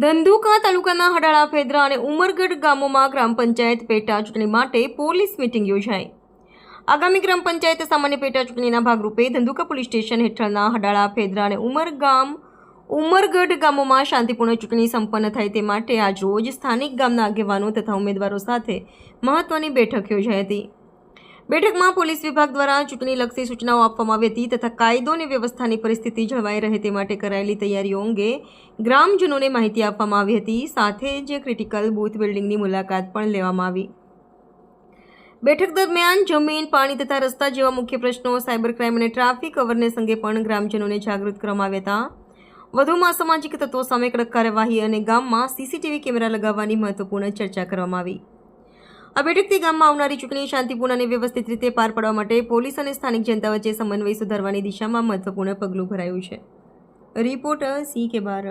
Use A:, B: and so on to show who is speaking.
A: ધંધુકા તાલુકાના હડાળા, ફેદરા અને ઉમરગઢ ગામોમાં ગ્રામ પંચાયત પેટા ચૂંટણી માટે પોલીસ મિટિંગ યોજાઈ। આગામી ગ્રામ પંચાયત સામાન્ય પેટા ચૂંટણીના ભાગરૂપે ધંધુકા પોલીસ સ્ટેશન હેઠળના હડાળા, ફેદરા અને ઉમરગઢ ગામોમાં શાંતિપૂર્ણ ચૂંટણી સંપન્ન થાય તે માટે આજરોજ સ્થાનિક ગામના આગેવાનો તથા ઉમેદવારો સાથે મહત્વની બેઠક યોજાઈ હતી। બેઠકમાં પોલીસ વિભાગ દ્વારા ચૂંટણીલક્ષી સૂચનાઓ આપવામાં આવી હતી તથા કાયદો અને વ્યવસ્થાની પરિસ્થિતિ જળવાઈ રહે તે માટે કરાયેલી તૈયારીઓ અંગે ગ્રામજનોને માહિતી આપવામાં આવી હતી। સાથે જ ક્રિટિકલ બૂથ બિલ્ડિંગની મુલાકાત પણ લેવામાં આવી। બેઠક દરમિયાન જમીન, પાણી તથા રસ્તા જેવા મુખ્ય પ્રશ્નો, સાયબર ક્રાઇમ અને ટ્રાફિક અવેરનેસ અંગે પણ ગ્રામજનોને જાગૃત કરવામાં આવ્યા હતા। વધુમાં સામાજિક તત્વો સામે કડક કાર્યવાહી અને ગામમાં સીસીટીવી કેમેરા લગાવવાની મહત્વપૂર્ણ ચર્ચા કરવામાં આવી। આ બેઠકથી ગામમાં આવનારી ચૂંટણી શાંતિપૂર્ણ અને વ્યવસ્થિત રીતે પાર પાડવા માટે પોલીસ અને સ્થાનિક જનતા વચ્ચે સમન્વય સુધારવાની દિશામાં મહત્વપૂર્ણ પગલું ભરાયું છે। રિપોર્ટર સી કે બારડ।